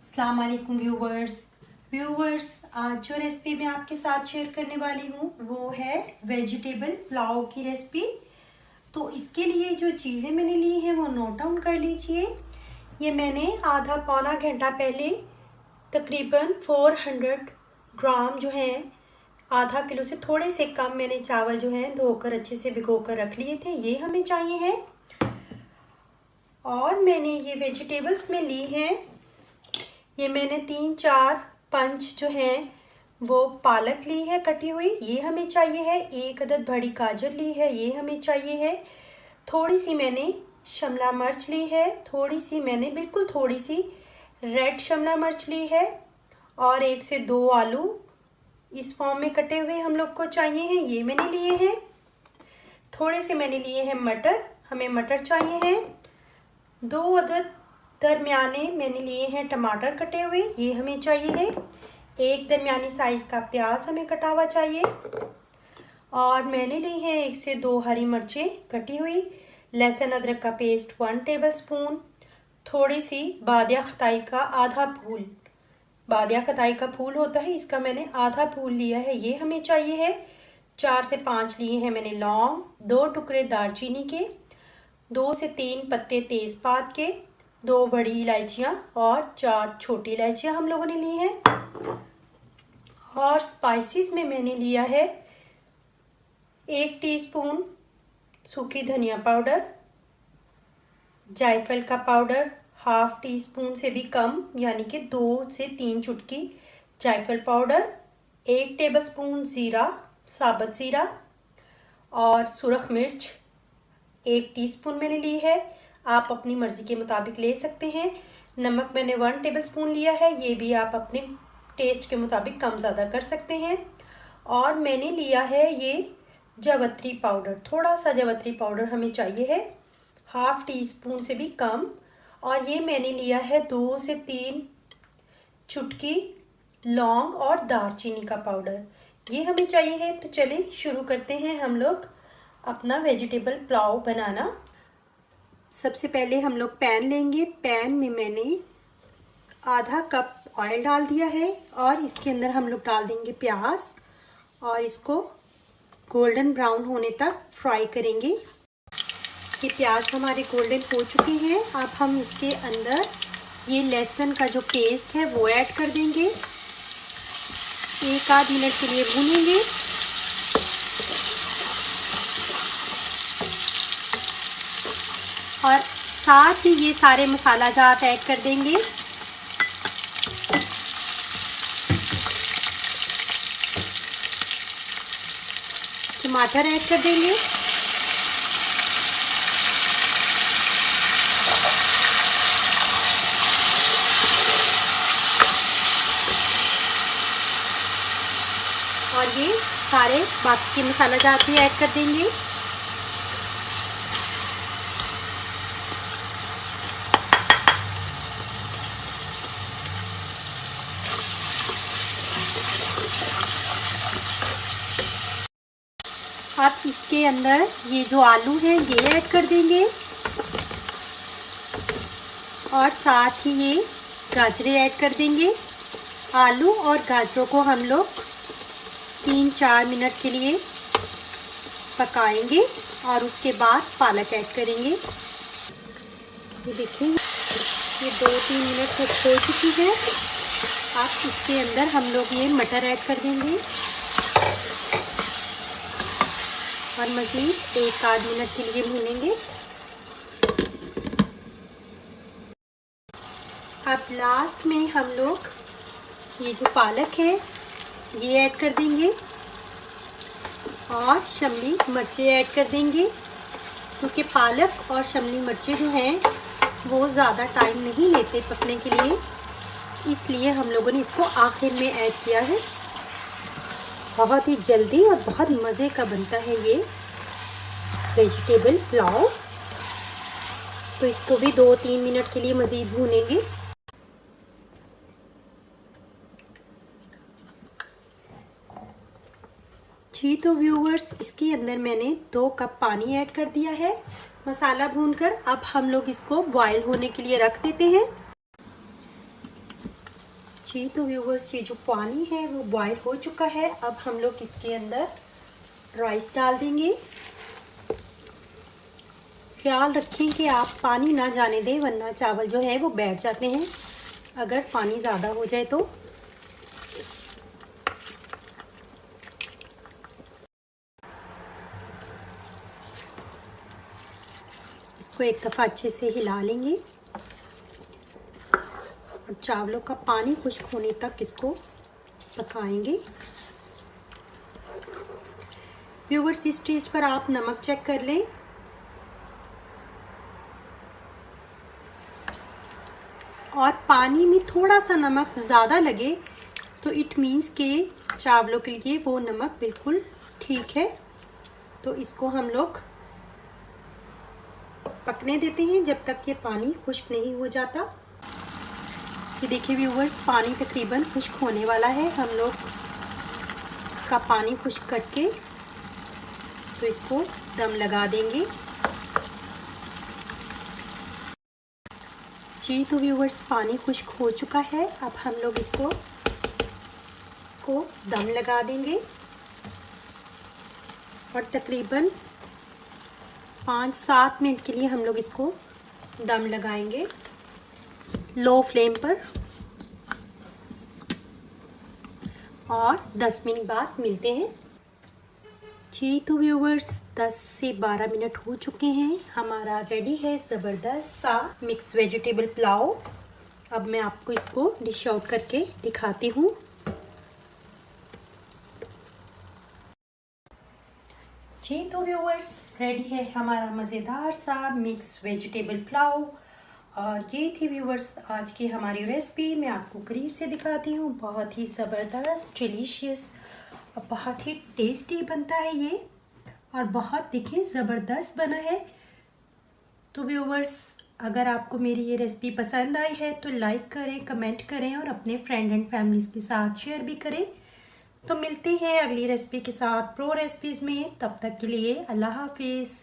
अस्सलाम वालेकुम व्यूवर्स आज जो रेसिपी मैं आपके साथ शेयर करने वाली हूँ वो है वेजिटेबल पुलाव की रेसिपी। तो इसके लिए जो चीज़ें मैंने ली हैं वो नोट डाउन कर लीजिए। ये मैंने आधा पौना घंटा पहले तकरीबन 400 ग्राम जो है, आधा किलो से थोड़े से कम मैंने चावल जो है धोकर अच्छे से भिगो कर रख लिए थे, ये हमें चाहिए है। और मैंने ये वेजिटेबल्स में ली हैं, ये मैंने 3-4 पंच जो हैं वो पालक ली है कटी हुई, ये हमें चाहिए है। 1 अदद बड़ी गाजर ली है, ये हमें चाहिए है। थोड़ी सी मैंने शिमला मिर्च ली है, थोड़ी सी मैंने बिल्कुल थोड़ी सी रेड शिमला मिर्च ली है। और 1 से 2 आलू इस फॉर्म में कटे हुए हम लोग को चाहिए हैं, ये मैंने लिए हैं। थोड़े से मैंने लिए हैं मटर, हमें मटर चाहिए हैं। 2 अदद दरमियाने मैंने लिए हैं टमाटर कटे हुए, ये हमें चाहिए है। 1 दरमियानी साइज़ का प्याज हमें कटा हुआ चाहिए। और मैंने ली है 1 से 2 हरी मिर्चें कटी हुई। लहसुन अदरक का पेस्ट 1 टेबलस्पून। थोड़ी सी बादिया खताई का आधा फूल, बादिया खताई का फूल होता है, इसका मैंने आधा फूल लिया है, ये हमें चाहिए है। 4 से 5 लिए हैं मैंने लौंग, 2 टुकड़े दालचीनी के, 2 से 3 पत्ते तेज़पात के, 2 बड़ी इलायचियाँ और 4 छोटी इलायचियाँ हम लोगों ने ली हैं। और स्पाइसेस में मैंने लिया है 1 टीस्पून सूखी धनिया पाउडर, जायफल का पाउडर ½ टीस्पून से भी कम, यानी कि 2 से 3 चुटकी जायफल पाउडर, 1 टेबलस्पून ज़ीरा, साबुत ज़ीरा। और सुरख मिर्च 1 टीस्पून मैंने ली है, आप अपनी मर्ज़ी के मुताबिक ले सकते हैं। नमक मैंने 1 टेबलस्पून लिया है, ये भी आप अपने टेस्ट के मुताबिक कम ज़्यादा कर सकते हैं। और मैंने लिया है ये जावित्री पाउडर, थोड़ा सा जावित्री पाउडर हमें चाहिए है, ½ टीस्पून से भी कम। और ये मैंने लिया है 2 से 3 चुटकी लौंग और दालचीनी का पाउडर, ये हमें चाहिए है। तो चलिए शुरू करते हैं हम लोग अपना वेजिटेबल पुलाव बनाना। सबसे पहले हम लोग पैन लेंगे। पैन में मैंने आधा कप ऑयल डाल दिया है और इसके अंदर हम लोग डाल देंगे प्याज और इसको गोल्डन ब्राउन होने तक फ्राई करेंगे। ये प्याज हमारे गोल्डन हो चुके हैं। अब हम इसके अंदर ये लहसुन का जो पेस्ट है वो ऐड कर देंगे, 1 आध मिनट के लिए भूनेंगे। और साथ ही ये सारे मसाला जात ऐड कर देंगे। टमाटर ऐड कर देंगे। और ये सारे बाकी के मसाला जात भी ऐड कर देंगे। अब इसके अंदर ये जो आलू है ये ऐड कर देंगे और साथ ही ये गाजरें ऐड कर देंगे। आलू और गाजरों को हम लोग 3-4 मिनट के लिए पकाएंगे और उसके बाद पालक ऐड करेंगे। ये देखिए ये 2-3 मिनट हो चुकी है। अब इसके अंदर हम लोग ये मटर ऐड कर देंगे और मज़ीद 1 आध मिनट के लिए भूनेंगे। अब लास्ट में हम लोग ये जो पालक है ये ऐड कर देंगे और शिमली मिर्चें ऐड कर देंगे, क्योंकि पालक और शिमली मिर्चें जो हैं वो ज़्यादा टाइम नहीं लेते पकने के लिए, इसलिए हम लोगों ने इसको आखिर में ऐड किया है। बहुत ही जल्दी और बहुत मज़े का बनता है ये वेजिटेबल पुलाव। तो इसको भी 2-3 मिनट के लिए मज़ीद भूनेंगे। जी तो व्यूवर्स, इसके अंदर मैंने 2 कप पानी ऐड कर दिया है मसाला भूनकर। अब हम लोग इसको बॉयल होने के लिए रख देते हैं। जी तो व्यूवर्स, ये जो पानी है वो बॉयल हो चुका है। अब हम लोग इसके अंदर राइस डाल देंगे। ख्याल रखें कि आप पानी ना जाने दें, वरना चावल जो है वो बैठ जाते हैं अगर पानी ज़्यादा हो जाए तो। इसको एक दफ़ा अच्छे से हिला लेंगे और चावलों का पानी खुश्क होने तक इसको पकाएंगे। व्यूवर्स, इस स्टेज पर आप नमक चेक कर लें। और पानी में थोड़ा सा नमक ज़्यादा लगे तो इट मीन्स के चावलों के लिए वो नमक बिल्कुल ठीक है। तो इसको हम लोग पकने देते हैं जब तक ये पानी खुश्क नहीं हो जाता। ये देखिए व्यूवर्स, पानी तकरीबन खुश्क होने वाला है। हम लोग इसका पानी खुश्क करके तो इसको दम लगा देंगे। जी तो व्यूवर्स, पानी खुश्क हो चुका है। अब हम लोग इसको दम लगा देंगे और तकरीबन 5-7 मिनट के लिए हम लोग इसको दम लगाएंगे लो फ्लेम पर। और 10 मिनट बाद मिलते हैं। जी तो व्यूवर्स, 10 से 12 मिनट हो चुके हैं। हमारा रेडी है ज़बरदस्त सा मिक्स वेजिटेबल पुलाव। अब मैं आपको इसको डिश आउट करके दिखाती हूँ। जी तो व्यूवर्स, रेडी है हमारा मज़ेदार सा मिक्स वेजिटेबल पुलाव। और ये थी व्यूवर्स आज की हमारी रेसिपी। मैं आपको करीब से दिखाती हूँ। बहुत ही ज़बरदस्त, डिलीशियस और बहुत ही टेस्टी बनता है ये। और बहुत देखिए ज़बरदस्त बना है। तो व्यूवर्स, अगर आपको मेरी ये रेसिपी पसंद आई है तो लाइक करें, कमेंट करें और अपने फ्रेंड एंड फैमिलीज़ के साथ शेयर भी करें। तो मिलते हैं अगली रेसिपी के साथ प्रो रेसिपीज़ में। तब तक के लिए अल्लाह हाफिज़।